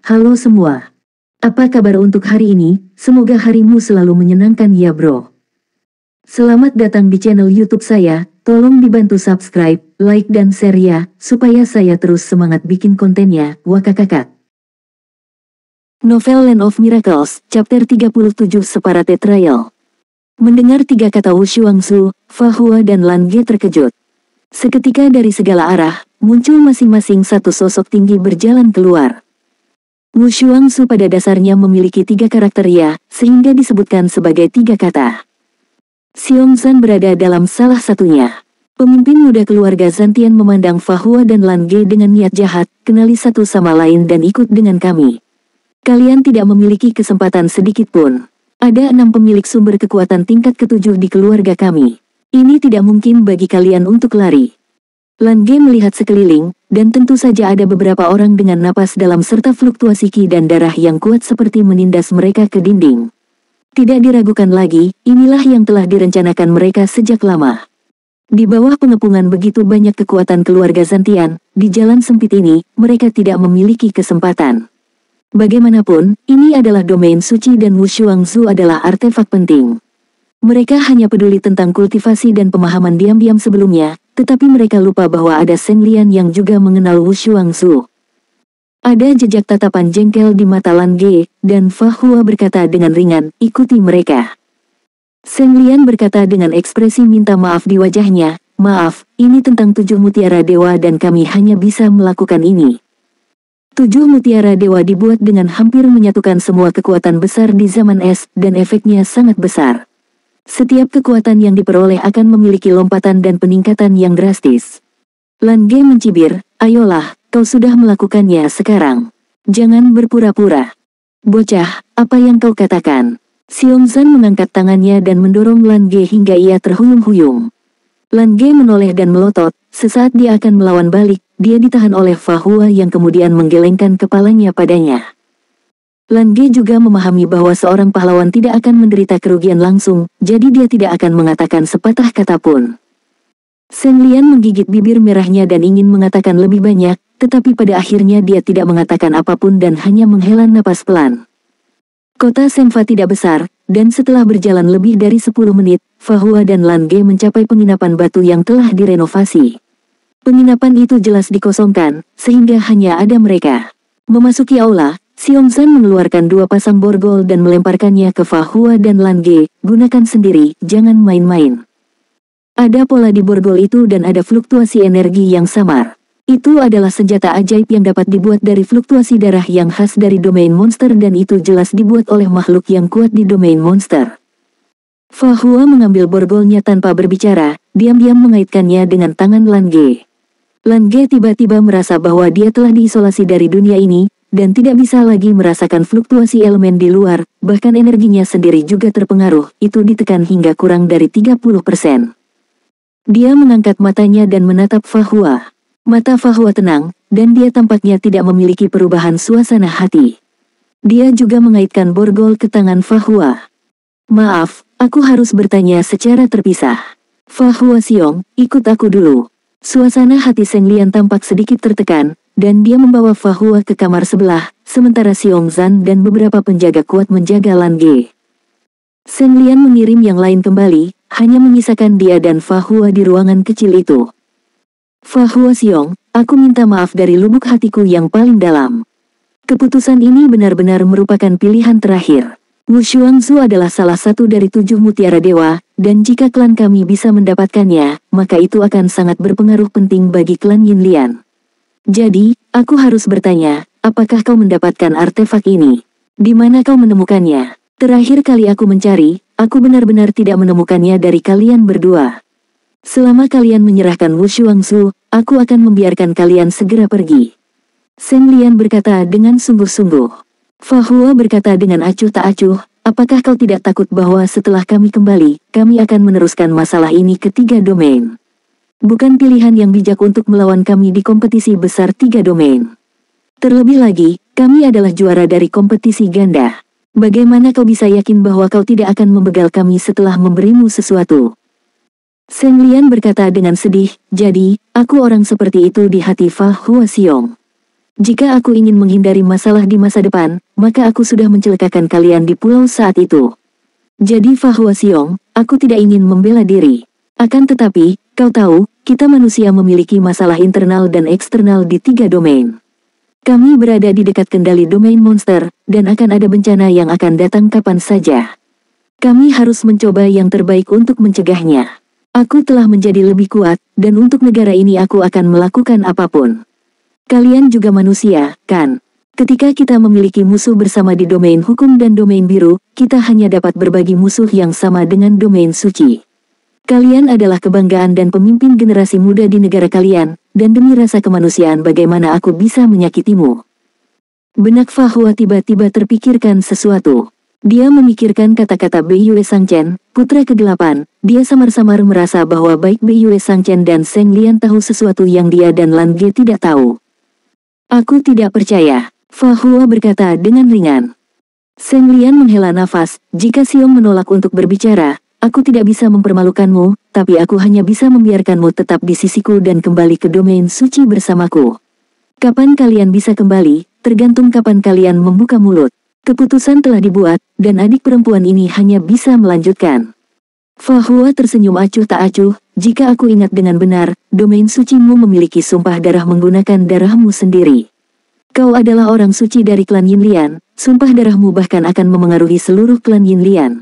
Halo semua. Apa kabar untuk hari ini? Semoga harimu selalu menyenangkan ya bro. Selamat datang di channel YouTube saya. Tolong dibantu subscribe, like dan share ya, supaya saya terus semangat bikin kontennya. Wakakakak. Novel Land of Miracles, Chapter 37 Separate Trial. Mendengar tiga kata Wu Shuangzu, Fa Hua dan Lan Ge terkejut. Seketika dari segala arah, muncul masing-masing satu sosok tinggi berjalan keluar. Wu Shuangzu pada dasarnya memiliki tiga karakter ya, sehingga disebutkan sebagai tiga kata. Xiong Zan berada dalam salah satunya. Pemimpin muda keluarga Zantian memandang Fa Hua dan Lan Ge dengan niat jahat, kenali satu sama lain dan ikut dengan kami. Kalian tidak memiliki kesempatan sedikit pun. Ada 6 pemilik sumber kekuatan tingkat ke-7 di keluarga kami. Ini tidak mungkin bagi kalian untuk lari. Lan Ge melihat sekeliling, dan tentu saja ada beberapa orang dengan napas dalam serta fluktuasi ki dan darah yang kuat seperti menindas mereka ke dinding. Tidak diragukan lagi, inilah yang telah direncanakan mereka sejak lama. Di bawah pengepungan begitu banyak kekuatan keluarga Zantian, di jalan sempit ini, mereka tidak memiliki kesempatan. Bagaimanapun, ini adalah domain suci dan Wu Shuangzu adalah artefak penting. Mereka hanya peduli tentang kultivasi dan pemahaman diam-diam sebelumnya, tetapi mereka lupa bahwa ada Shen Lian yang juga mengenal Wu Shuangzu. Ada jejak tatapan jengkel di mata Lan Ge, dan Fa Hua berkata dengan ringan, ikuti mereka. Shen Lian berkata dengan ekspresi minta maaf di wajahnya, maaf, ini tentang 7 mutiara dewa dan kami hanya bisa melakukan ini. 7 mutiara dewa dibuat dengan hampir menyatukan semua kekuatan besar di zaman es, dan efeknya sangat besar. Setiap kekuatan yang diperoleh akan memiliki lompatan dan peningkatan yang drastis. Lan Ge mencibir, ayolah, kau sudah melakukannya sekarang. Jangan berpura-pura. Bocah, apa yang kau katakan? Xiong Zan mengangkat tangannya dan mendorong Lan Ge hingga ia terhuyung-huyung. Lan Ge menoleh dan melotot, sesaat dia akan melawan balik, dia ditahan oleh Fa Hua yang kemudian menggelengkan kepalanya padanya. Lan Ge juga memahami bahwa seorang pahlawan tidak akan menderita kerugian langsung, jadi dia tidak akan mengatakan sepatah kata pun. Shen Lian menggigit bibir merahnya dan ingin mengatakan lebih banyak, tetapi pada akhirnya dia tidak mengatakan apapun dan hanya menghela napas pelan. Kota Shenfa tidak besar, dan setelah berjalan lebih dari 10 menit, Fa Hua dan Lan Ge mencapai penginapan batu yang telah direnovasi. Penginapan itu jelas dikosongkan, sehingga hanya ada mereka. Memasuki aula, Xiong Zan mengeluarkan 2 pasang borgol dan melemparkannya ke Fa Hua dan Lan Ge, gunakan sendiri, jangan main-main. Ada pola di borgol itu dan ada fluktuasi energi yang samar. Itu adalah senjata ajaib yang dapat dibuat dari fluktuasi darah yang khas dari domain monster dan itu jelas dibuat oleh makhluk yang kuat di domain monster. Fa Hua mengambil borgolnya tanpa berbicara, diam-diam mengaitkannya dengan tangan Lan Ge. Lan Ge tiba-tiba merasa bahwa dia telah diisolasi dari dunia ini, dan tidak bisa lagi merasakan fluktuasi elemen di luar, bahkan energinya sendiri juga terpengaruh, itu ditekan hingga kurang dari 30%. Dia mengangkat matanya dan menatap Fa Hua. Mata Fa Hua tenang, dan dia tampaknya tidak memiliki perubahan suasana hati. Dia juga mengaitkan borgol ke tangan Fa Hua. Maaf, aku harus bertanya secara terpisah. Fa Hua Xiong, ikut aku dulu. Suasana hati Shen Lian tampak sedikit tertekan, dan dia membawa Fa Hua ke kamar sebelah, sementara Xiong Zan dan beberapa penjaga kuat menjaga Lan Ge. Shen Lian mengirim yang lain kembali, hanya menyisakan dia dan Fa Hua di ruangan kecil itu. Fa Hua Xiong, aku minta maaf dari lubuk hatiku yang paling dalam. Keputusan ini benar-benar merupakan pilihan terakhir. Wu Shuangzu adalah salah satu dari 7 mutiara dewa, dan jika klan kami bisa mendapatkannya, maka itu akan sangat berpengaruh penting bagi klan Yin Lian. Jadi, aku harus bertanya, apakah kau mendapatkan artefak ini? Di mana kau menemukannya? Terakhir kali aku mencari, aku benar-benar tidak menemukannya dari kalian berdua. Selama kalian menyerahkan Wu Shuangzu, aku akan membiarkan kalian segera pergi. Shen Lian berkata dengan sungguh-sungguh. Fa Hua berkata dengan acuh tak acuh, apakah kau tidak takut bahwa setelah kami kembali, kami akan meneruskan masalah ini ke 3 domain? Bukan pilihan yang bijak untuk melawan kami di kompetisi besar 3 domain. Terlebih lagi, kami adalah juara dari kompetisi ganda. Bagaimana kau bisa yakin bahwa kau tidak akan membegal kami setelah memberimu sesuatu? Shen Lian berkata dengan sedih, jadi, aku orang seperti itu di hati Fa Hua Xiong. Jika aku ingin menghindari masalah di masa depan, maka aku sudah mencelakakan kalian di pulau saat itu. Jadi Fahua Xiong, aku tidak ingin membela diri. Akan tetapi, kau tahu, kita manusia memiliki masalah internal dan eksternal di 3 domain. Kami berada di dekat kendali domain monster, dan akan ada bencana yang akan datang kapan saja. Kami harus mencoba yang terbaik untuk mencegahnya. Aku telah menjadi lebih kuat, dan untuk negara ini aku akan melakukan apapun. Kalian juga manusia, kan? Ketika kita memiliki musuh bersama di domain hukum dan domain biru, kita hanya dapat berbagi musuh yang sama dengan domain suci. Kalian adalah kebanggaan dan pemimpin generasi muda di negara kalian, dan demi rasa kemanusiaan bagaimana aku bisa menyakitimu? Benak Fahua tiba-tiba terpikirkan sesuatu. Dia memikirkan kata-kata Beiyue Sangchen, putra ke-8, dia samar-samar merasa bahwa baik Beiyue Sangchen dan Seng Lian tahu sesuatu yang dia dan Lan Ge tidak tahu. Aku tidak percaya, Fahua berkata dengan ringan. Seng Lian menghela nafas, jika Xiong menolak untuk berbicara, aku tidak bisa mempermalukanmu, tapi aku hanya bisa membiarkanmu tetap di sisiku dan kembali ke domain suci bersamaku. Kapan kalian bisa kembali, tergantung kapan kalian membuka mulut. Keputusan telah dibuat, dan adik perempuan ini hanya bisa melanjutkan. Fahua tersenyum acuh tak acuh, jika aku ingat dengan benar, domain sucimu memiliki sumpah darah menggunakan darahmu sendiri. Kau adalah orang suci dari klan Yin Lian, sumpah darahmu bahkan akan memengaruhi seluruh klan Yin Lian.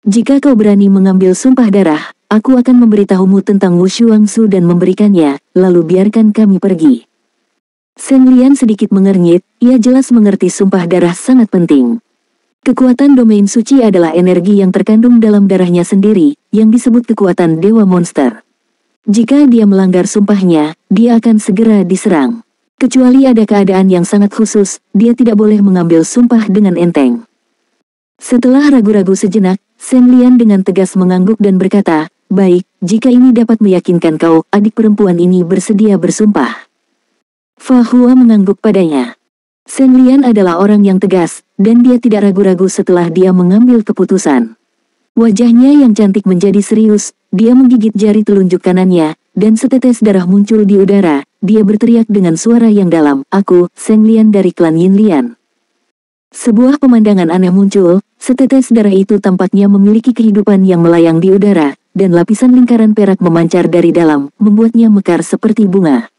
Jika kau berani mengambil sumpah darah, aku akan memberitahumu tentang Wu Shuangzu dan memberikannya, lalu biarkan kami pergi. Seng Lian sedikit mengernyit, ia jelas mengerti sumpah darah sangat penting. Kekuatan domain suci adalah energi yang terkandung dalam darahnya sendiri, yang disebut kekuatan Dewa Monster. Jika dia melanggar sumpahnya, dia akan segera diserang. Kecuali ada keadaan yang sangat khusus, dia tidak boleh mengambil sumpah dengan enteng. Setelah ragu-ragu sejenak, Seng Lian dengan tegas mengangguk dan berkata, baik, jika ini dapat meyakinkan kau, adik perempuan ini bersedia bersumpah. Fahua mengangguk padanya. Seng Lian adalah orang yang tegas, dan dia tidak ragu-ragu setelah dia mengambil keputusan. Wajahnya yang cantik menjadi serius, dia menggigit jari telunjuk kanannya, dan setetes darah muncul di udara, dia berteriak dengan suara yang dalam, aku, Seng Lian dari klan Yin Lian. Sebuah pemandangan aneh muncul, setetes darah itu tampaknya memiliki kehidupan yang melayang di udara, dan lapisan lingkaran perak memancar dari dalam, membuatnya mekar seperti bunga.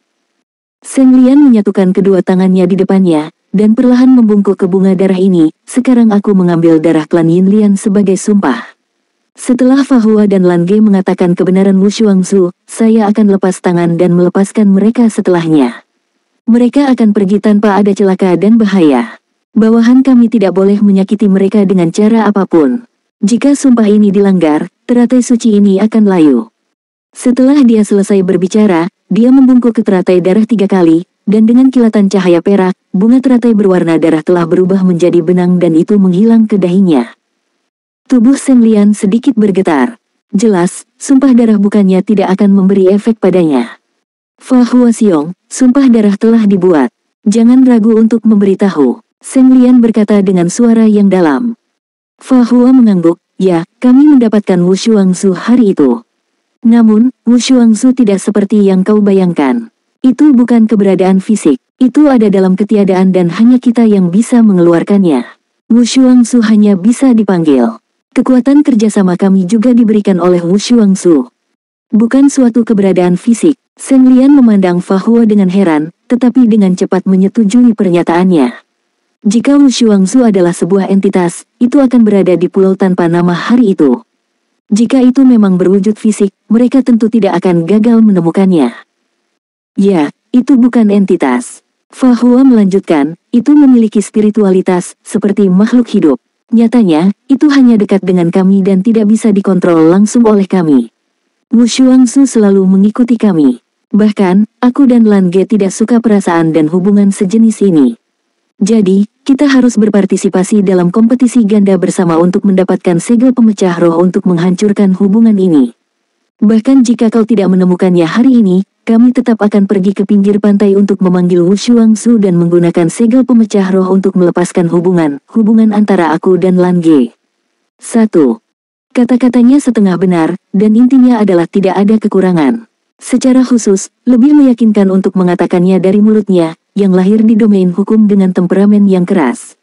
Seng Lian menyatukan kedua tangannya di depannya, dan perlahan membungkuk ke bunga darah ini, sekarang aku mengambil darah klan Yin Lian sebagai sumpah. Setelah Fahua dan Lan Ge mengatakan kebenaran Wu Shuangzu, saya akan lepas tangan dan melepaskan mereka setelahnya. Mereka akan pergi tanpa ada celaka dan bahaya. Bawahan kami tidak boleh menyakiti mereka dengan cara apapun. Jika sumpah ini dilanggar, teratai suci ini akan layu. Setelah dia selesai berbicara, dia membungkuk ke teratai darah 3 kali, dan dengan kilatan cahaya perak, bunga teratai berwarna darah telah berubah menjadi benang dan itu menghilang ke dahinya. Tubuh Seng Lian sedikit bergetar. Jelas, sumpah darah bukannya tidak akan memberi efek padanya. Fahua Xiong, sumpah darah telah dibuat. Jangan ragu untuk memberitahu, Seng Lian berkata dengan suara yang dalam. Fahua mengangguk, ya, kami mendapatkan Wu Shuangzu hari itu. Namun, Wu Shuangzu tidak seperti yang kau bayangkan. Itu bukan keberadaan fisik, itu ada dalam ketiadaan dan hanya kita yang bisa mengeluarkannya. Wu Shuangzu hanya bisa dipanggil. Kekuatan kerjasama kami juga diberikan oleh Wu Shuangzu. Bukan suatu keberadaan fisik. Seng Lian memandang Fahua dengan heran, tetapi dengan cepat menyetujui pernyataannya. Jika Wu Shuangzu adalah sebuah entitas, itu akan berada di pulau tanpa nama hari itu. Jika itu memang berwujud fisik, mereka tentu tidak akan gagal menemukannya. Ya, itu bukan entitas. Fahua melanjutkan, itu memiliki spiritualitas, seperti makhluk hidup. Nyatanya, itu hanya dekat dengan kami dan tidak bisa dikontrol langsung oleh kami. Wu Shuangzu selalu mengikuti kami. Bahkan, aku dan Lan Ge tidak suka perasaan dan hubungan sejenis ini. Jadi, kita harus berpartisipasi dalam kompetisi ganda bersama untuk mendapatkan segel pemecah roh untuk menghancurkan hubungan ini. Bahkan jika kau tidak menemukannya hari ini, kami tetap akan pergi ke pinggir pantai untuk memanggil Wu Shuangzu dan menggunakan segel pemecah roh untuk melepaskan hubungan antara aku dan Lan Ge. 1. Kata-katanya setengah benar, dan intinya adalah tidak ada kekurangan. Secara khusus, lebih meyakinkan untuk mengatakannya dari mulutnya, yang lahir di domain hukum dengan temperamen yang keras.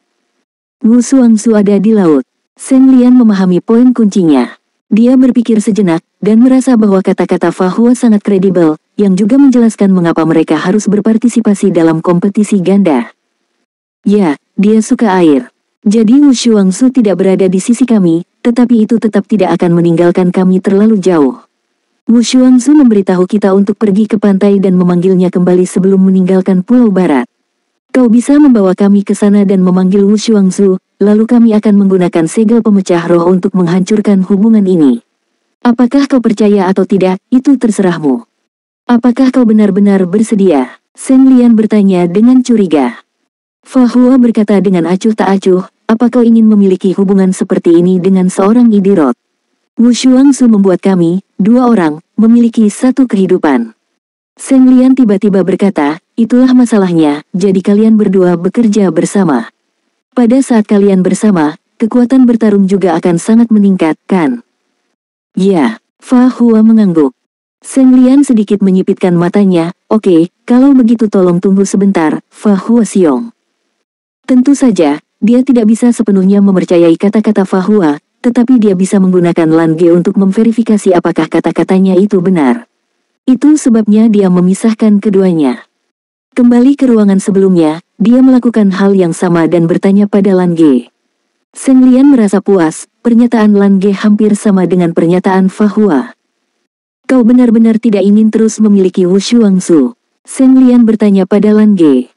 Wu Xuangzu ada di laut. Shen Lian memahami poin kuncinya. Dia berpikir sejenak, dan merasa bahwa kata-kata Fa Hua sangat kredibel, yang juga menjelaskan mengapa mereka harus berpartisipasi dalam kompetisi ganda. Ya, dia suka air. Jadi Wu Xuangzu tidak berada di sisi kami, tetapi itu tetap tidak akan meninggalkan kami terlalu jauh. Wu Xuangzu memberitahu kita untuk pergi ke pantai dan memanggilnya kembali sebelum meninggalkan Pulau Barat. Kau bisa membawa kami ke sana dan memanggil Wu Xuangzu, lalu kami akan menggunakan segel pemecah roh untuk menghancurkan hubungan ini. Apakah kau percaya atau tidak, itu terserahmu. Apakah kau benar-benar bersedia? Shen Lian bertanya dengan curiga. Fa Hua berkata dengan acuh tak acuh, apa kau ingin memiliki hubungan seperti ini dengan seorang idiot? Wu Xuangzu membuat kami, dua orang, memiliki satu kehidupan. Shen Lian tiba-tiba berkata, itulah masalahnya, jadi kalian berdua bekerja bersama. Pada saat kalian bersama, kekuatan bertarung juga akan sangat meningkat, kan? Ya, Fa Hua mengangguk. Shen Lian sedikit menyipitkan matanya, oke, kalau begitu tolong tunggu sebentar, Fa Hua Xiong. Tentu saja, dia tidak bisa sepenuhnya mempercayai kata-kata Fa Hua, tetapi dia bisa menggunakan Lan Ge untuk memverifikasi apakah kata-katanya itu benar. Itu sebabnya dia memisahkan keduanya. Kembali ke ruangan sebelumnya, dia melakukan hal yang sama dan bertanya pada Lan Ge. Shen Lian merasa puas, pernyataan Lan Ge hampir sama dengan pernyataan Fa Hua. Kau benar-benar tidak ingin terus memiliki Wu Xuangzu? Shen Lian bertanya pada Lan Ge.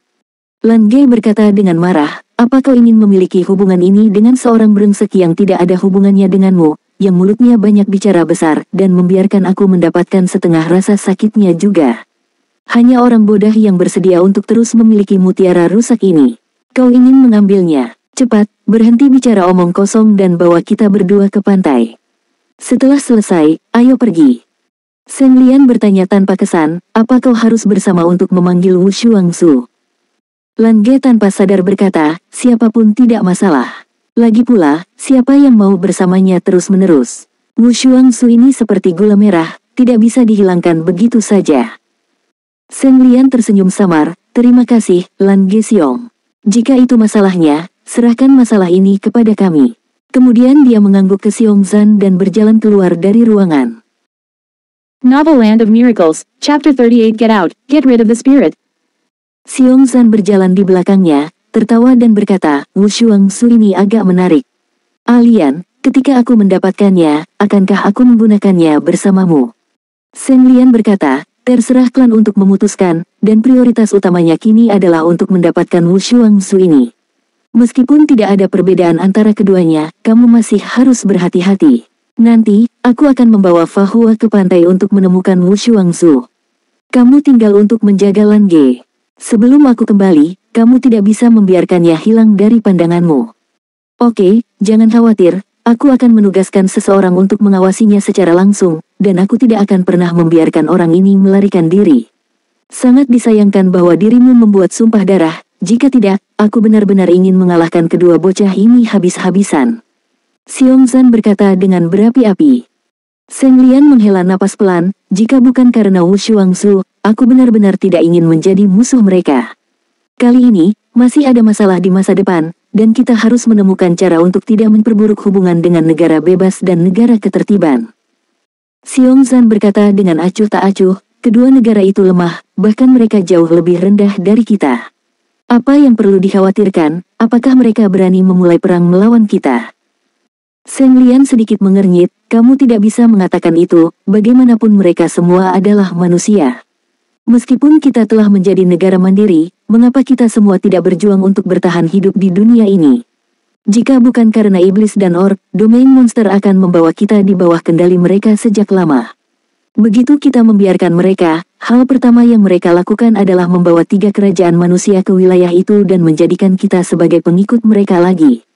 Lan Ge berkata dengan marah, apa kau ingin memiliki hubungan ini dengan seorang brengsek yang tidak ada hubungannya denganmu, yang mulutnya banyak bicara besar, dan membiarkan aku mendapatkan setengah rasa sakitnya juga. Hanya orang bodoh yang bersedia untuk terus memiliki mutiara rusak ini. Kau ingin mengambilnya. Cepat, berhenti bicara omong kosong dan bawa kita berdua ke pantai. Setelah selesai, ayo pergi. Shen Lian bertanya tanpa kesan, apa kau harus bersama untuk memanggil Wu Xuangzu? Lan Ge tanpa sadar berkata, siapapun tidak masalah. Lagi pula, siapa yang mau bersamanya terus-menerus? Wu Xuangzu ini seperti gula merah, tidak bisa dihilangkan begitu saja. Shen Lian tersenyum samar, terima kasih, Lan Ge Xiong. Jika itu masalahnya, serahkan masalah ini kepada kami. Kemudian dia mengangguk ke Xiong Zhan dan berjalan keluar dari ruangan. Novel Land of Miracles, Chapter 38. Get out, get rid of the spirit. Xiong Zhan berjalan di belakangnya, tertawa dan berkata, Wu Xuangzu ini agak menarik. Alian, ketika aku mendapatkannya, akankah aku menggunakannya bersamamu? Shen Lian berkata, terserah klan untuk memutuskan, dan prioritas utamanya kini adalah untuk mendapatkan Wu Xuangzu ini. Meskipun tidak ada perbedaan antara keduanya, kamu masih harus berhati-hati. Nanti, aku akan membawa Fa Hua ke pantai untuk menemukan Wu Xuangzu. Kamu tinggal untuk menjaga Lan Ge. Sebelum aku kembali, kamu tidak bisa membiarkannya hilang dari pandanganmu. Oke, jangan khawatir, aku akan menugaskan seseorang untuk mengawasinya secara langsung, dan aku tidak akan pernah membiarkan orang ini melarikan diri. Sangat disayangkan bahwa dirimu membuat sumpah darah, jika tidak, aku benar-benar ingin mengalahkan kedua bocah ini habis-habisan. Xiong Zhan berkata dengan berapi-api. Shen Lian menghela napas pelan, jika bukan karena Wu Xuangzu, aku benar-benar tidak ingin menjadi musuh mereka. Kali ini, masih ada masalah di masa depan, dan kita harus menemukan cara untuk tidak memperburuk hubungan dengan negara bebas dan negara ketertiban. Xiong Zhan berkata dengan acuh tak acuh, kedua negara itu lemah, bahkan mereka jauh lebih rendah dari kita. Apa yang perlu dikhawatirkan, apakah mereka berani memulai perang melawan kita? Shen Lian sedikit mengernyit, kamu tidak bisa mengatakan itu, bagaimanapun mereka semua adalah manusia. Meskipun kita telah menjadi negara mandiri, mengapa kita semua tidak berjuang untuk bertahan hidup di dunia ini? Jika bukan karena iblis dan orc, domain monster akan membawa kita di bawah kendali mereka sejak lama. Begitu kita membiarkan mereka, hal pertama yang mereka lakukan adalah membawa 3 kerajaan manusia ke wilayah itu dan menjadikan kita sebagai pengikut mereka lagi.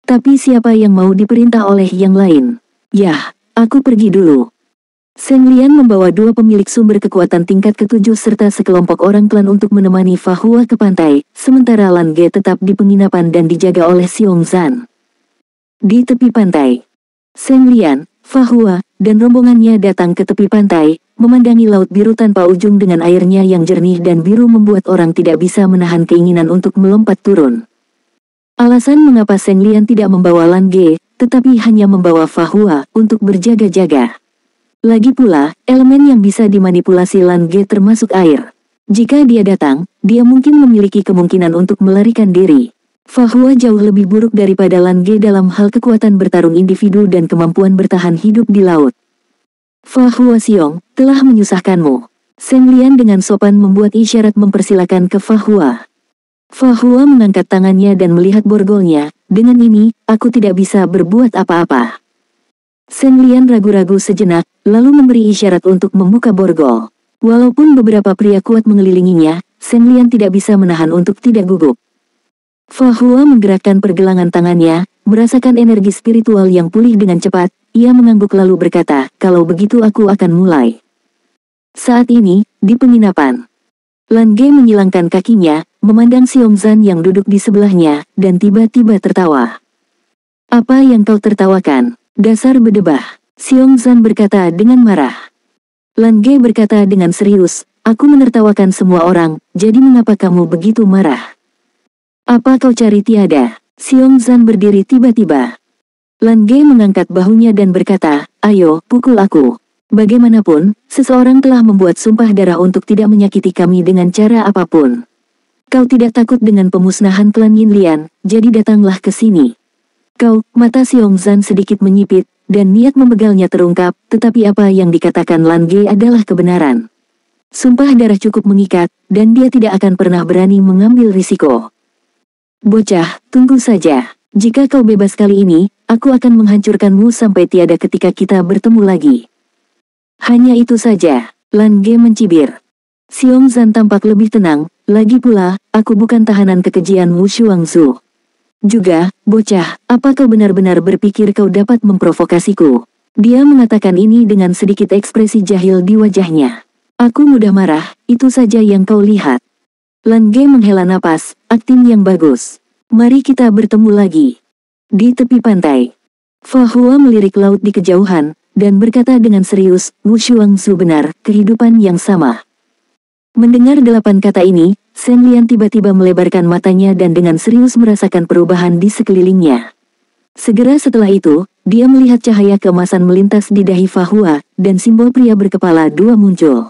Tapi siapa yang mau diperintah oleh yang lain? Yah, aku pergi dulu. Shen Lian membawa 2 pemilik sumber kekuatan tingkat ke-7 serta sekelompok orang klan untuk menemani Fa Hua ke pantai, sementara Lan Ge tetap di penginapan dan dijaga oleh Xiong Zhan. Di tepi pantai, Shen Lian, Fa Hua, dan rombongannya datang ke tepi pantai, memandangi laut biru tanpa ujung dengan airnya yang jernih dan biru membuat orang tidak bisa menahan keinginan untuk melompat turun. Alasan mengapa Seng Lian tidak membawa Lan Ge, tetapi hanya membawa Fa Hua untuk berjaga-jaga. Lagi pula, elemen yang bisa dimanipulasi Lan Ge termasuk air. Jika dia datang, dia mungkin memiliki kemungkinan untuk melarikan diri. Fa Hua jauh lebih buruk daripada Lan Ge dalam hal kekuatan bertarung individu dan kemampuan bertahan hidup di laut. Fa Hua Xiong, telah menyusahkanmu. Seng Lian dengan sopan membuat isyarat mempersilakan ke Fa Hua. Fa Hua mengangkat tangannya dan melihat borgolnya, dengan ini, aku tidak bisa berbuat apa-apa. Seng Lian ragu-ragu sejenak, lalu memberi isyarat untuk membuka borgol. Walaupun beberapa pria kuat mengelilinginya, Seng Lian tidak bisa menahan untuk tidak gugup. Fa Hua menggerakkan pergelangan tangannya, merasakan energi spiritual yang pulih dengan cepat, ia mengangguk lalu berkata, kalau begitu aku akan mulai. Saat ini, di penginapan. Lan Ge menyilangkan kakinya, memandang Xiong Zan yang duduk di sebelahnya, dan tiba-tiba tertawa. Apa yang kau tertawakan? Dasar bedebah. Xiong Zan berkata dengan marah. Lan Ge berkata dengan serius, aku menertawakan semua orang, jadi mengapa kamu begitu marah? Apa kau cari tiada? Xiong Zan berdiri tiba-tiba. Lan Ge mengangkat bahunya dan berkata, ayo, pukul aku. Bagaimanapun, seseorang telah membuat sumpah darah untuk tidak menyakiti kami dengan cara apapun. Kau tidak takut dengan pemusnahan klan Yin Lian, jadi datanglah ke sini. Kau, mata Xiong Zan sedikit menyipit, dan niat membegalnya terungkap, tetapi apa yang dikatakan Lan Ge adalah kebenaran. Sumpah darah cukup mengikat, dan dia tidak akan pernah berani mengambil risiko. Bocah, tunggu saja. Jika kau bebas kali ini, aku akan menghancurkanmu sampai tiada ketika kita bertemu lagi. Hanya itu saja, Lan Ge mencibir. Xiong Zan tampak lebih tenang, lagi pula, aku bukan tahanan kekejian Wu Shuangzu. Juga, bocah, apa kau benar-benar berpikir kau dapat memprovokasiku? Dia mengatakan ini dengan sedikit ekspresi jahil di wajahnya. Aku mudah marah, itu saja yang kau lihat. Lan Ge menghela napas, akting yang bagus. Mari kita bertemu lagi. Di tepi pantai. Fa Hua melirik laut di kejauhan, dan berkata dengan serius, Wu Shuangzu benar, kehidupan yang sama. Mendengar 8 kata ini, Seng Lian tiba-tiba melebarkan matanya dan dengan serius merasakan perubahan di sekelilingnya. Segera setelah itu, dia melihat cahaya keemasan melintas di dahi Fa Hua, dan simbol pria berkepala 2 muncul.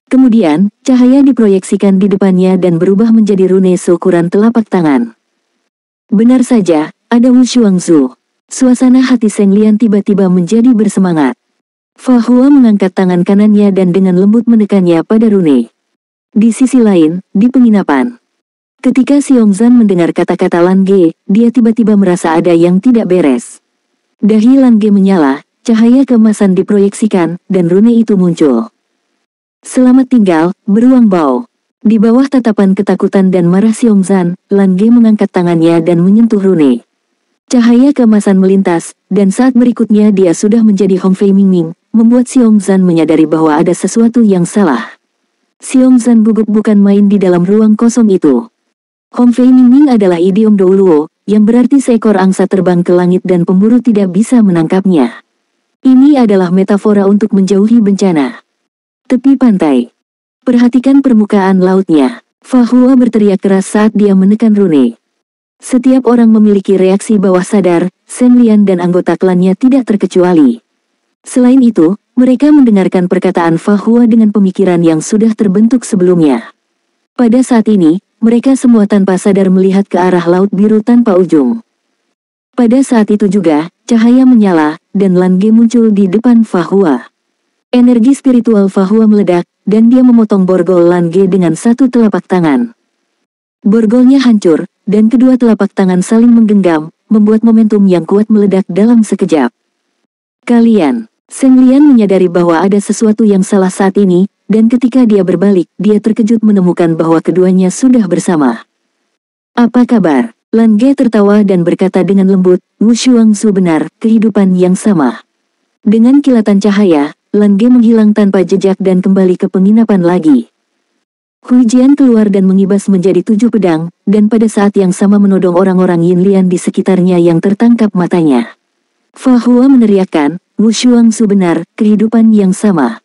Kemudian, cahaya diproyeksikan di depannya dan berubah menjadi rune seukuran telapak tangan. Benar saja, ada Wu Shuangzu. Suasana hati Seng Lian tiba-tiba menjadi bersemangat. Fa Hua mengangkat tangan kanannya dan dengan lembut menekannya pada rune. Di sisi lain, di penginapan. Ketika Xiong Zan mendengar kata-kata Lan Ge, dia tiba-tiba merasa ada yang tidak beres. Dahi Lan Ge menyala, cahaya keemasan diproyeksikan, dan rune itu muncul. Selamat tinggal, beruang bau. Di bawah tatapan ketakutan dan marah Xiong Zan, Lan Ge mengangkat tangannya dan menyentuh rune. Cahaya keemasan melintas, dan saat berikutnya dia sudah menjadi Hong Fei Mingming, membuat Xiong Zan menyadari bahwa ada sesuatu yang salah. Xiong Zan gugup bukan main di dalam ruang kosong itu. Hong Fei Mingming adalah idiom Douluo, yang berarti seekor angsa terbang ke langit dan pemburu tidak bisa menangkapnya. Ini adalah metafora untuk menjauhi bencana. Tepi pantai. Perhatikan permukaan lautnya. Fa Hua berteriak keras saat dia menekan rune. Setiap orang memiliki reaksi bawah sadar, Seng Lian dan anggota klannya tidak terkecuali. Selain itu, mereka mendengarkan perkataan Fa Hua dengan pemikiran yang sudah terbentuk sebelumnya. Pada saat ini, mereka semua tanpa sadar melihat ke arah laut biru tanpa ujung. Pada saat itu juga, cahaya menyala, dan Lan Ge muncul di depan Fa Hua. Energi spiritual Fa Hua meledak, dan dia memotong borgol Lan Ge dengan satu telapak tangan. Borgolnya hancur, dan kedua telapak tangan saling menggenggam, membuat momentum yang kuat meledak dalam sekejap. Kalian, Seng Lian menyadari bahwa ada sesuatu yang salah saat ini, dan ketika dia berbalik, dia terkejut menemukan bahwa keduanya sudah bersama. Apa kabar? Lan Ge tertawa dan berkata dengan lembut, Wu Shuangzu benar, kehidupan yang sama. Dengan kilatan cahaya, Lan Ge menghilang tanpa jejak dan kembali ke penginapan lagi. Huijian keluar dan mengibas menjadi 7 pedang, dan pada saat yang sama menodong orang-orang Yin Lian di sekitarnya yang tertangkap matanya. Fa Hua meneriakkan, Wu Shuangzu benar, kehidupan yang sama.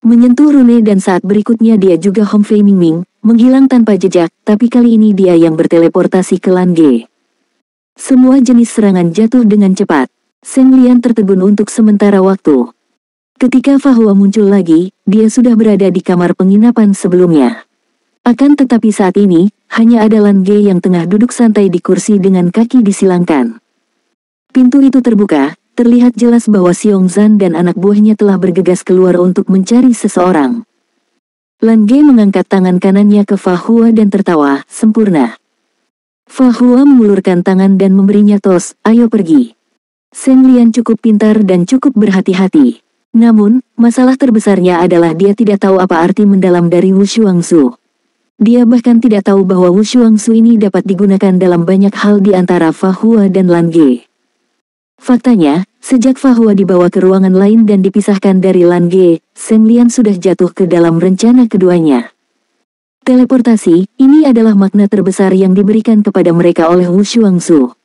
Menyentuh rune dan saat berikutnya dia juga Hong Fei Mingming, menghilang tanpa jejak, tapi kali ini dia yang berteleportasi ke Lan Ge. Semua jenis serangan jatuh dengan cepat. Seng Lian tertegun untuk sementara waktu. Ketika Fa Hua muncul lagi, dia sudah berada di kamar penginapan sebelumnya. Akan tetapi saat ini, hanya ada Lan Ge yang tengah duduk santai di kursi dengan kaki disilangkan. Pintu itu terbuka. Terlihat jelas bahwa Xiong Zhan dan anak buahnya telah bergegas keluar untuk mencari seseorang. Lan Ge mengangkat tangan kanannya ke Fa Hua dan tertawa, sempurna. Fa Hua mengulurkan tangan dan memberinya tos, ayo pergi. Seng Lian cukup pintar dan cukup berhati-hati. Namun, masalah terbesarnya adalah dia tidak tahu apa arti mendalam dari Wu Shuangzu. Dia bahkan tidak tahu bahwa Wu Shuangzu ini dapat digunakan dalam banyak hal di antara Fa Hua dan Lan Ge. Faktanya, sejak Fa Hua dibawa ke ruangan lain dan dipisahkan dari Lan Ge, Seng Lian sudah jatuh ke dalam rencana keduanya. Teleportasi, ini adalah makna terbesar yang diberikan kepada mereka oleh Wu Shuangzu.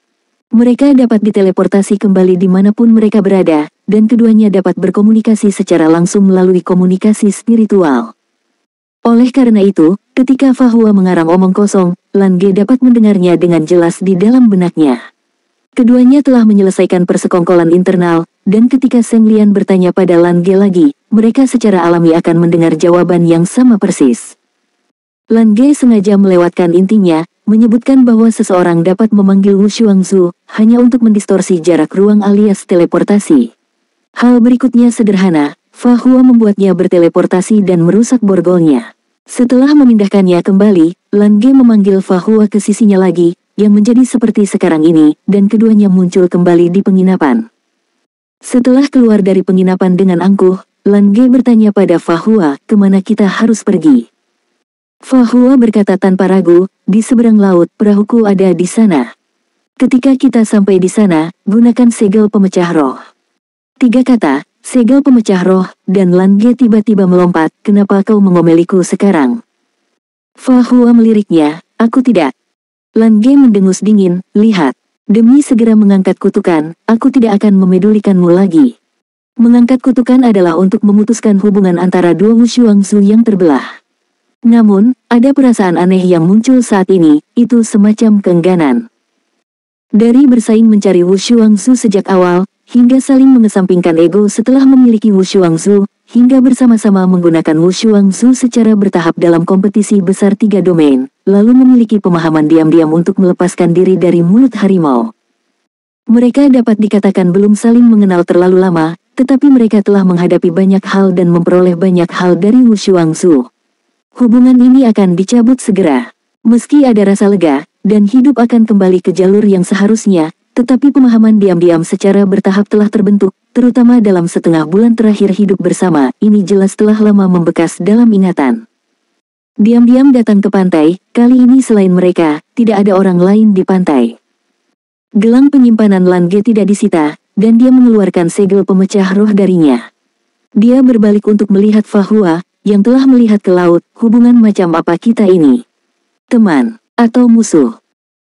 Mereka dapat diteleportasi kembali dimanapun mereka berada, dan keduanya dapat berkomunikasi secara langsung melalui komunikasi spiritual. Oleh karena itu, ketika Fa Hua mengarang omong kosong, Lan Ge dapat mendengarnya dengan jelas di dalam benaknya. Keduanya telah menyelesaikan persekongkolan internal, dan ketika Seng Lian bertanya pada Lan Ge lagi, mereka secara alami akan mendengar jawaban yang sama persis. Lan Ge sengaja melewatkan intinya, menyebutkan bahwa seseorang dapat memanggil Wu Shuangzu, hanya untuk mendistorsi jarak ruang alias teleportasi. Hal berikutnya sederhana, Fa Hua membuatnya berteleportasi dan merusak borgolnya. Setelah memindahkannya kembali, Lan Ge memanggil Fa Hua ke sisinya lagi, yang menjadi seperti sekarang ini, dan keduanya muncul kembali di penginapan. Setelah keluar dari penginapan dengan angkuh, Lan Ge bertanya pada Fa Hua, kemana kita harus pergi? Fa Hua berkata tanpa ragu, di seberang laut, perahuku ada di sana. Ketika kita sampai di sana, gunakan segel pemecah roh. 3 kata, segel pemecah roh, dan Lan Ge tiba-tiba melompat, kenapa kau mengomeliku sekarang? Fa Hua meliriknya, aku tidak. Lan Ge mendengus dingin, lihat. Demi segera mengangkat kutukan, aku tidak akan memedulikanmu lagi. Mengangkat kutukan adalah untuk memutuskan hubungan antara dua Wu Shuangzu yang terbelah. Namun, ada perasaan aneh yang muncul saat ini, itu semacam keengganan. Dari bersaing mencari Wu Shuangzu sejak awal, hingga saling mengesampingkan ego setelah memiliki Wu Shuangzu, hingga bersama-sama menggunakan Wu Shuangzu secara bertahap dalam kompetisi besar 3 domain, lalu memiliki pemahaman diam-diam untuk melepaskan diri dari mulut harimau. Mereka dapat dikatakan belum saling mengenal terlalu lama, tetapi mereka telah menghadapi banyak hal dan memperoleh banyak hal dari Wu Shuangzu. Hubungan ini akan dicabut segera. Meski ada rasa lega, dan hidup akan kembali ke jalur yang seharusnya, tetapi pemahaman diam-diam secara bertahap telah terbentuk, terutama dalam setengah bulan terakhir hidup bersama, ini jelas telah lama membekas dalam ingatan. Diam-diam datang ke pantai, kali ini selain mereka, tidak ada orang lain di pantai. Gelang penyimpanan Lan Ge tidak disita, dan dia mengeluarkan segel pemecah roh darinya. Dia berbalik untuk melihat Fa Hua, yang telah melihat ke laut, hubungan macam apa kita ini? Teman, atau musuh?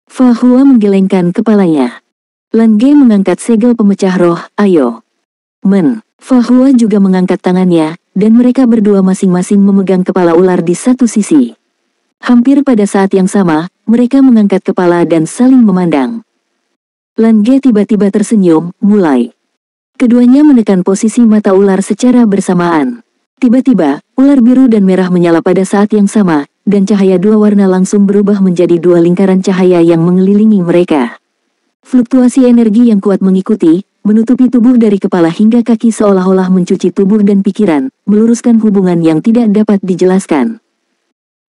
Fa Hua menggelengkan kepalanya. Lan Ge mengangkat segel pemecah roh, ayo. Fa Hua juga mengangkat tangannya, dan mereka berdua masing-masing memegang kepala ular di satu sisi. Hampir pada saat yang sama, mereka mengangkat kepala dan saling memandang. Lan Ge tiba-tiba tersenyum, mulai. Keduanya menekan posisi mata ular secara bersamaan. Tiba-tiba, ular biru dan merah menyala pada saat yang sama, dan cahaya dua warna langsung berubah menjadi 2 lingkaran cahaya yang mengelilingi mereka. Fluktuasi energi yang kuat mengikuti, menutupi tubuh dari kepala hingga kaki seolah-olah mencuci tubuh dan pikiran, meluruskan hubungan yang tidak dapat dijelaskan.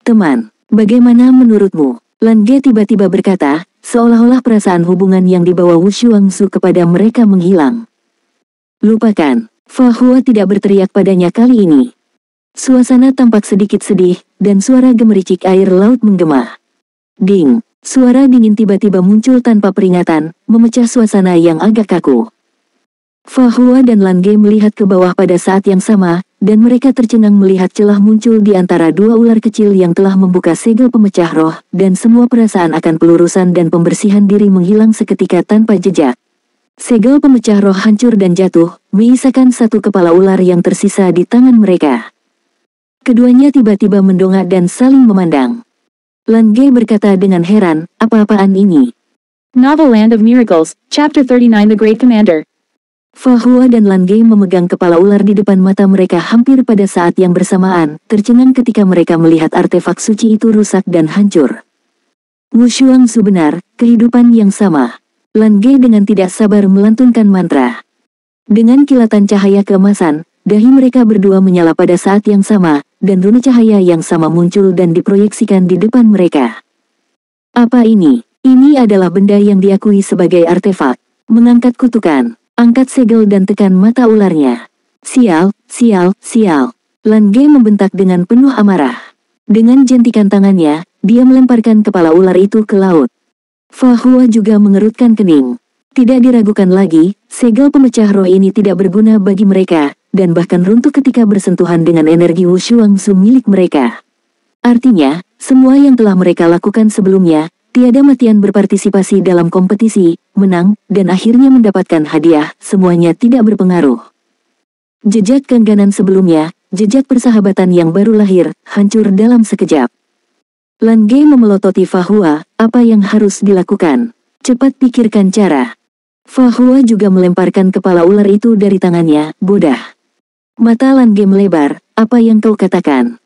Teman, bagaimana menurutmu? Lan Ge tiba-tiba berkata, seolah-olah perasaan hubungan yang dibawa Wu Shuangzu kepada mereka menghilang. Lupakan, Fa Hua tidak berteriak padanya kali ini. Suasana tampak sedikit sedih, dan suara gemericik air laut menggema. Ding! Suara dingin tiba-tiba muncul tanpa peringatan, memecah suasana yang agak kaku. Fa Hua dan Lan Ge melihat ke bawah pada saat yang sama, dan mereka tercengang melihat celah muncul di antara 2 ular kecil yang telah membuka segel pemecah roh, dan semua perasaan akan pelurusan dan pembersihan diri menghilang seketika tanpa jejak. Segel pemecah roh hancur dan jatuh, menyisakan 1 kepala ular yang tersisa di tangan mereka. Keduanya tiba-tiba mendongak dan saling memandang. Lan Ge berkata dengan heran, apa-apaan ini? Novel Land of Miracles, Chapter 39 The Great Commander. Fa Hua dan Lan Ge memegang kepala ular di depan mata mereka hampir pada saat yang bersamaan, tercengang ketika mereka melihat artefak suci itu rusak dan hancur. Wu Shuangzu benar, kehidupan yang sama. Lan Ge dengan tidak sabar melantunkan mantra. Dengan kilatan cahaya keemasan, dahi mereka berdua menyala pada saat yang sama, dan rune cahaya yang sama muncul dan diproyeksikan di depan mereka. Apa ini? Ini adalah benda yang diakui sebagai artefak. Mengangkat kutukan, angkat segel dan tekan mata ularnya. Sial, sial, sial. Lan Ge membentak dengan penuh amarah. Dengan jentikan tangannya, dia melemparkan kepala ular itu ke laut. Fa Hua juga mengerutkan kening. Tidak diragukan lagi, segel pemecah roh ini tidak berguna bagi mereka, dan bahkan runtuh ketika bersentuhan dengan energi Wu Shuangzu milik mereka. Artinya, semua yang telah mereka lakukan sebelumnya, tiada matian berpartisipasi dalam kompetisi, menang, dan akhirnya mendapatkan hadiah, semuanya tidak berpengaruh. Jejak keengganan sebelumnya, jejak persahabatan yang baru lahir, hancur dalam sekejap. Lan Ge memelototi Fa Hua, apa yang harus dilakukan? Cepat pikirkan cara. Fa Hua juga melemparkan kepala ular itu dari tangannya, bodah. Mata Lan Ge melebar, apa yang kau katakan?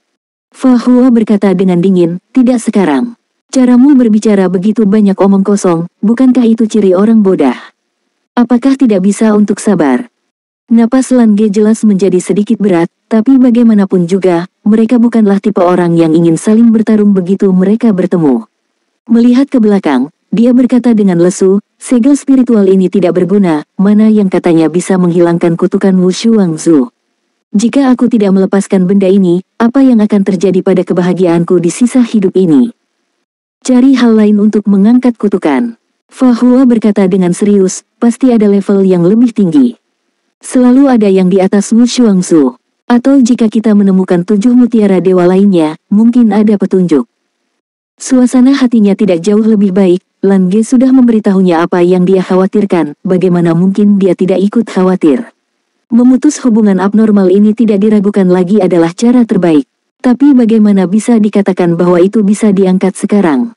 Fa Hua berkata dengan dingin, tidak sekarang. Caramu berbicara begitu banyak omong kosong, bukankah itu ciri orang bodah? Apakah tidak bisa untuk sabar? Napas Lan Ge jelas menjadi sedikit berat, tapi bagaimanapun juga, mereka bukanlah tipe orang yang ingin saling bertarung begitu mereka bertemu. Melihat ke belakang, dia berkata dengan lesu, segel spiritual ini tidak berguna, mana yang katanya bisa menghilangkan kutukan Wu Shuangzu. Jika aku tidak melepaskan benda ini, apa yang akan terjadi pada kebahagiaanku di sisa hidup ini? Cari hal lain untuk mengangkat kutukan. Fa Hua berkata dengan serius, pasti ada level yang lebih tinggi. Selalu ada yang di atas Wu Shuangzu. Atau jika kita menemukan 7 mutiara dewa lainnya, mungkin ada petunjuk. Suasana hatinya tidak jauh lebih baik, Lan Ge sudah memberitahunya apa yang dia khawatirkan, bagaimana mungkin dia tidak ikut khawatir. Memutus hubungan abnormal ini tidak diragukan lagi adalah cara terbaik. Tapi bagaimana bisa dikatakan bahwa itu bisa diangkat sekarang?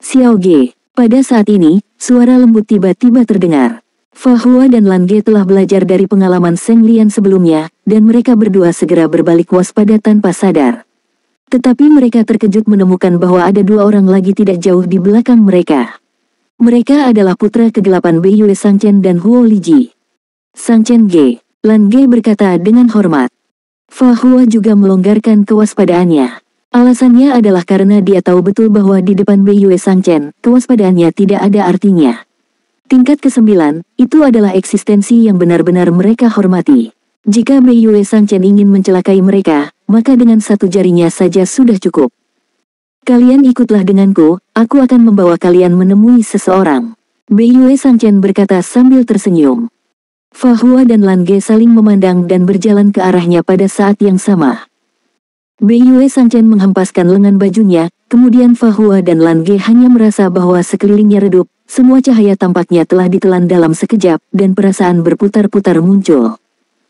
Xiao Ge, pada saat ini, suara lembut tiba-tiba terdengar. Fa Hua dan Lan Ge telah belajar dari pengalaman Seng Lian sebelumnya, dan mereka berdua segera berbalik waspada tanpa sadar. Tetapi mereka terkejut menemukan bahwa ada 2 orang lagi tidak jauh di belakang mereka. Mereka adalah putra kegelapan Bei Yue Sangchen dan Huo Liji. Sangchen Ge, Lan Ge berkata dengan hormat. Fa Hua juga melonggarkan kewaspadaannya. Alasannya adalah karena dia tahu betul bahwa di depan Bei Yue Sangchen, kewaspadaannya tidak ada artinya. Tingkat ke-9, itu adalah eksistensi yang benar-benar mereka hormati. Jika Bei Yue Sangchen ingin mencelakai mereka, maka dengan satu jarinya saja sudah cukup. Kalian ikutlah denganku, aku akan membawa kalian menemui seseorang. Bei Yue Sangchen berkata sambil tersenyum. Fa Hua dan Lan Ge saling memandang dan berjalan ke arahnya pada saat yang sama. Bei Yue Sangchen menghempaskan lengan bajunya, kemudian Fa Hua dan Lan Ge hanya merasa bahwa sekelilingnya redup, semua cahaya tampaknya telah ditelan dalam sekejap, dan perasaan berputar-putar muncul.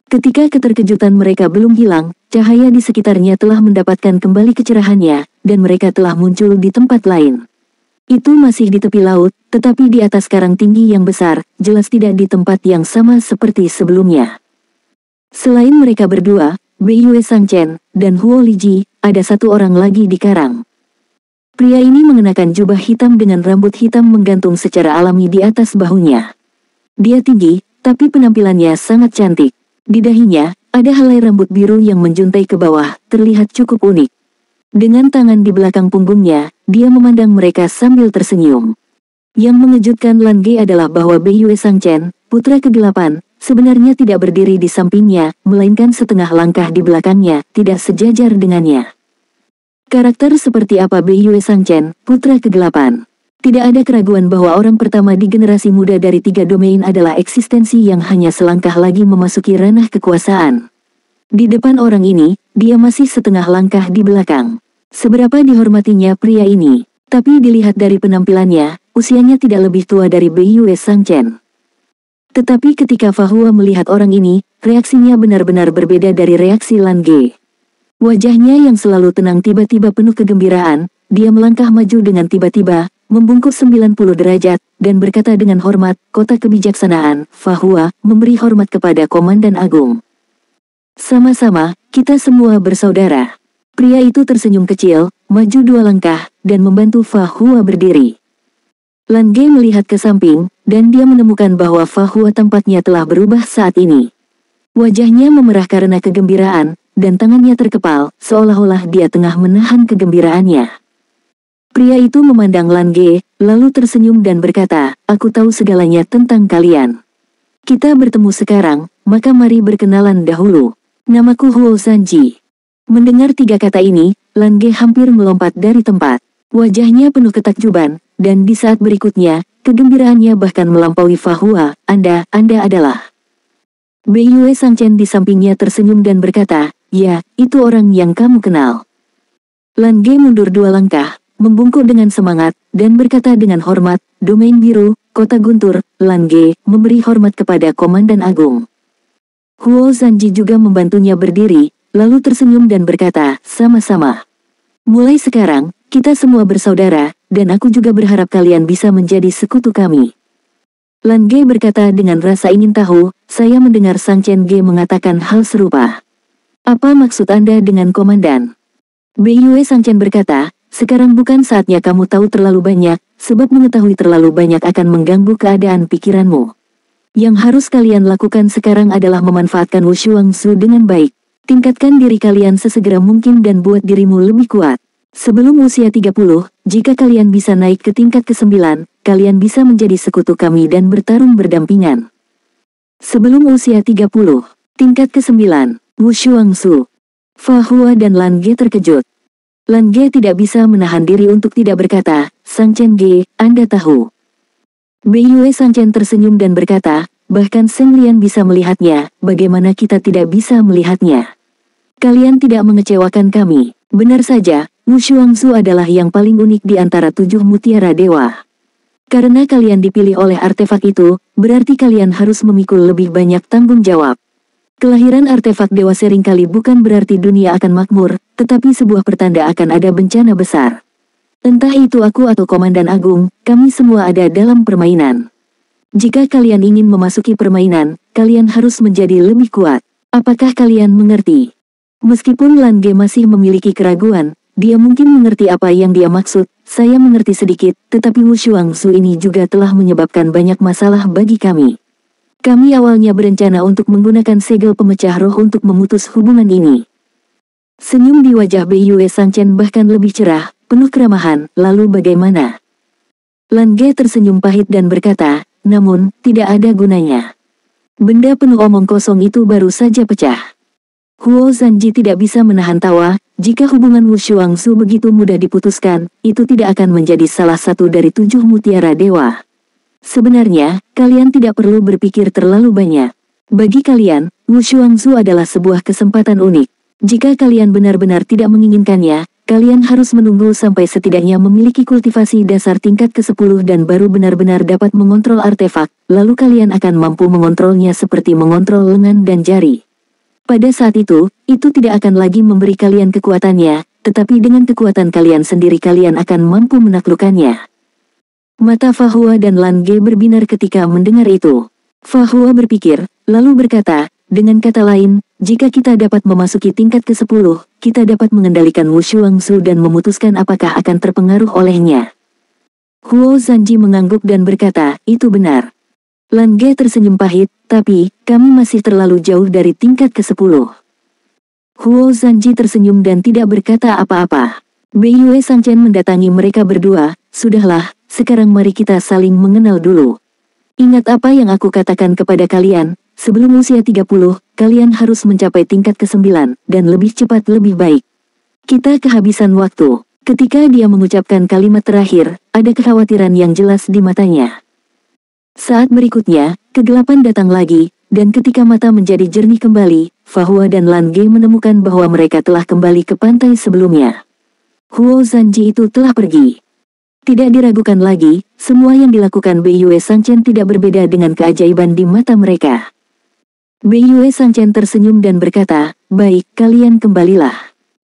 Ketika keterkejutan mereka belum hilang, cahaya di sekitarnya telah mendapatkan kembali kecerahannya, dan mereka telah muncul di tempat lain. Itu masih di tepi laut, tetapi di atas karang tinggi yang besar, jelas tidak di tempat yang sama seperti sebelumnya. Selain mereka berdua, Bei Yue Sangchen, dan Huo Liji, ada 1 orang lagi di karang. Pria ini mengenakan jubah hitam dengan rambut hitam menggantung secara alami di atas bahunya. Dia tinggi, tapi penampilannya sangat cantik. Di dahinya, ada helai rambut biru yang menjuntai ke bawah, terlihat cukup unik. Dengan tangan di belakang punggungnya, dia memandang mereka sambil tersenyum. Yang mengejutkan Lan Ge adalah bahwa Bei Yue Sangchen, putra kegelapan, sebenarnya tidak berdiri di sampingnya, melainkan setengah langkah di belakangnya, tidak sejajar dengannya. Karakter seperti apa Bei Yue Sangchen, putra kegelapan? Tidak ada keraguan bahwa orang pertama di generasi muda dari 3 domain adalah eksistensi yang hanya selangkah lagi memasuki ranah kekuasaan. Di depan orang ini, dia masih setengah langkah di belakang. Seberapa dihormatinya pria ini, tapi dilihat dari penampilannya, usianya tidak lebih tua dari Bei Yue Sangchen. Tetapi ketika Fa Hua melihat orang ini, reaksinya benar-benar berbeda dari reaksi Lan Ge. Wajahnya yang selalu tenang tiba-tiba penuh kegembiraan, dia melangkah maju dengan tiba-tiba, membungkuk 90 derajat, dan berkata dengan hormat, "Kota kebijaksanaan, Fahua, memberi hormat kepada Komandan Agung. Sama-sama, kita semua bersaudara." Pria itu tersenyum kecil, maju 2 langkah, dan membantu Fahua berdiri. Lan Ge melihat ke samping, dan dia menemukan bahwa Fahua tampaknya telah berubah saat ini. Wajahnya memerah karena kegembiraan, dan tangannya terkepal, seolah-olah dia tengah menahan kegembiraannya. Pria itu memandang Lan Ge, lalu tersenyum dan berkata, "Aku tahu segalanya tentang kalian. Kita bertemu sekarang, maka mari berkenalan dahulu. Namaku Huo Zanji." Mendengar 3 kata ini, Lan Ge hampir melompat dari tempat. Wajahnya penuh ketakjuban, dan di saat berikutnya, kegembiraannya bahkan melampaui Fahua. Anda adalah..." Beiyue Sangchen di sampingnya tersenyum dan berkata, "Ya, itu orang yang kamu kenal." Lan Ge mundur 2 langkah, membungkuk dengan semangat, dan berkata dengan hormat, "Domain biru, kota guntur." Lan Ge memberi hormat kepada Komandan Agung. Huo Zanji juga membantunya berdiri, lalu tersenyum dan berkata, "Sama-sama. Mulai sekarang, kita semua bersaudara, dan aku juga berharap kalian bisa menjadi sekutu kami." Lan Ge berkata dengan rasa ingin tahu, "Saya mendengar Sangchen Ge mengatakan hal serupa. Apa maksud Anda dengan komandan?" Beiyue Sangchen berkata, "Sekarang bukan saatnya kamu tahu terlalu banyak, sebab mengetahui terlalu banyak akan mengganggu keadaan pikiranmu. Yang harus kalian lakukan sekarang adalah memanfaatkan Wushu Wangsu dengan baik. Tingkatkan diri kalian sesegera mungkin dan buat dirimu lebih kuat. Sebelum usia 30, jika kalian bisa naik ke tingkat ke-9, kalian bisa menjadi sekutu kami dan bertarung berdampingan. Sebelum usia 30, tingkat ke-9, Wushu Wangsu." Fahua dan Lan Ge terkejut. Lan Ge tidak bisa menahan diri untuk tidak berkata, "Sangchen Ge, Anda tahu." Beiyue Sangchen tersenyum dan berkata, "Bahkan Seng Lian bisa melihatnya, bagaimana kita tidak bisa melihatnya? Kalian tidak mengecewakan kami. Benar saja, Wushu Wangsu adalah yang paling unik di antara 7 mutiara dewa. Karena kalian dipilih oleh artefak itu, berarti kalian harus memikul lebih banyak tanggung jawab. Kelahiran artefak dewa seringkali bukan berarti dunia akan makmur, tetapi sebuah pertanda akan ada bencana besar. Entah itu aku atau Komandan Agung, kami semua ada dalam permainan. Jika kalian ingin memasuki permainan, kalian harus menjadi lebih kuat. Apakah kalian mengerti?" Meskipun Lan Ge masih memiliki keraguan, dia mungkin mengerti apa yang dia maksud. "Saya mengerti sedikit, tetapi Wushu Wangsu ini juga telah menyebabkan banyak masalah bagi kami. Kami awalnya berencana untuk menggunakan segel pemecah roh untuk memutus hubungan ini." Senyum di wajah Beiyue Sangchen bahkan lebih cerah, penuh keramahan. "Lalu bagaimana?" Lan Ge tersenyum pahit dan berkata, "Namun, tidak ada gunanya. Benda penuh omong kosong itu baru saja pecah." Huo Zanji tidak bisa menahan tawa. Jika hubungan Wushu Wangsu begitu mudah diputuskan, itu tidak akan menjadi salah satu dari 7 mutiara dewa. Sebenarnya, kalian tidak perlu berpikir terlalu banyak. Bagi kalian, Wushu Wangsu adalah sebuah kesempatan unik. Jika kalian benar-benar tidak menginginkannya, kalian harus menunggu sampai setidaknya memiliki kultivasi dasar tingkat ke-10 dan baru benar-benar dapat mengontrol artefak, lalu kalian akan mampu mengontrolnya seperti mengontrol lengan dan jari. Pada saat itu tidak akan lagi memberi kalian kekuatannya, tetapi dengan kekuatan kalian sendiri kalian akan mampu menaklukkannya. Mata Fahua dan Lan Ge berbinar ketika mendengar itu. Fahua berpikir, lalu berkata, "Dengan kata lain, jika kita dapat memasuki tingkat ke-10, kita dapat mengendalikan Wushu Wangsu dan memutuskan apakah akan terpengaruh olehnya." Huo Zanji mengangguk dan berkata, "Itu benar." Lan Ge tersenyum pahit, "Tapi, kami masih terlalu jauh dari tingkat ke-10. Huo Zanji tersenyum dan tidak berkata apa-apa. Beiyue Sangchen mendatangi mereka berdua, "Sudahlah, sekarang mari kita saling mengenal dulu. Ingat apa yang aku katakan kepada kalian, sebelum usia 30, kalian harus mencapai tingkat ke-9, dan lebih cepat lebih baik." Kita kehabisan waktu. Ketika dia mengucapkan kalimat terakhir, ada kekhawatiran yang jelas di matanya. Saat berikutnya, kegelapan datang lagi, dan ketika mata menjadi jernih kembali, Fahua dan Lan Ge menemukan bahwa mereka telah kembali ke pantai sebelumnya. Huo Zanji itu telah pergi. Tidak diragukan lagi, semua yang dilakukan Beiyue Sangchen tidak berbeda dengan keajaiban di mata mereka. Beiyue Sangchen tersenyum dan berkata, "Baik, kalian kembalilah.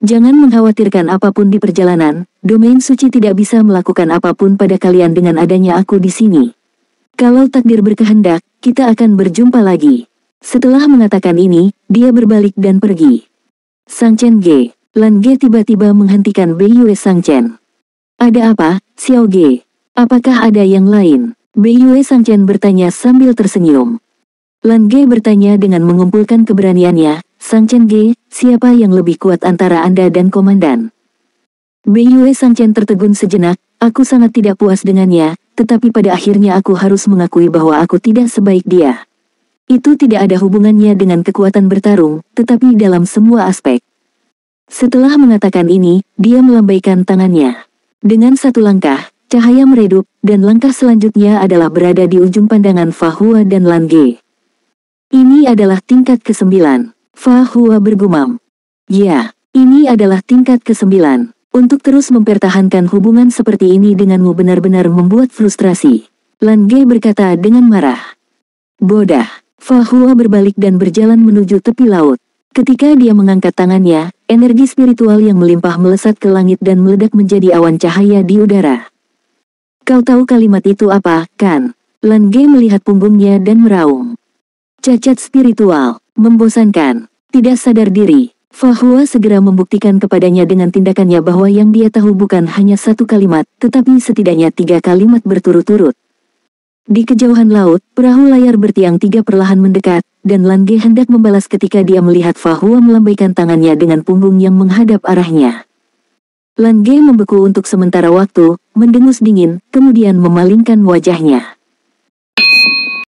Jangan mengkhawatirkan apapun di perjalanan, domain suci tidak bisa melakukan apapun pada kalian dengan adanya aku di sini. Kalau takdir berkehendak, kita akan berjumpa lagi. Setelah mengatakan ini, dia berbalik dan pergi. Sang Chen Ge, Lan Ge tiba-tiba menghentikan Beiyue Sang Chen. Ada apa, Xiao Ge? Apakah ada yang lain? Beiyue Sang Chen bertanya sambil tersenyum. Lan Ge bertanya dengan mengumpulkan keberaniannya, Sang Chen Ge, siapa yang lebih kuat antara Anda dan Komandan? Beiyue Sang Chen tertegun sejenak, aku sangat tidak puas dengannya, tetapi pada akhirnya aku harus mengakui bahwa aku tidak sebaik dia. Itu tidak ada hubungannya dengan kekuatan bertarung, tetapi dalam semua aspek. Setelah mengatakan ini, dia melambaikan tangannya. Dengan satu langkah, cahaya meredup, dan langkah selanjutnya adalah berada di ujung pandangan Fa Hua dan Lan Ge. Ini adalah tingkat ke-9. Fa Hua bergumam. Ya, ini adalah tingkat ke-9. Untuk terus mempertahankan hubungan seperti ini denganmu benar-benar membuat frustrasi. Lan Ge berkata dengan marah. Bodah. Fa Hua berbalik dan berjalan menuju tepi laut. Ketika dia mengangkat tangannya, energi spiritual yang melimpah melesat ke langit dan meledak menjadi awan cahaya di udara. Kau tahu kalimat itu apa, kan? Lan Ge melihat punggungnya dan meraung. Cacat spiritual, membosankan, tidak sadar diri. Fa Hua segera membuktikan kepadanya dengan tindakannya bahwa yang dia tahu bukan hanya satu kalimat, tetapi setidaknya 3 kalimat berturut-turut. Di kejauhan laut, perahu layar bertiang 3 perlahan mendekat, dan Lan Ge hendak membalas ketika dia melihat Fa Hua melambaikan tangannya dengan punggung yang menghadap arahnya. Lan Ge membeku untuk sementara waktu, mendengus dingin, kemudian memalingkan wajahnya.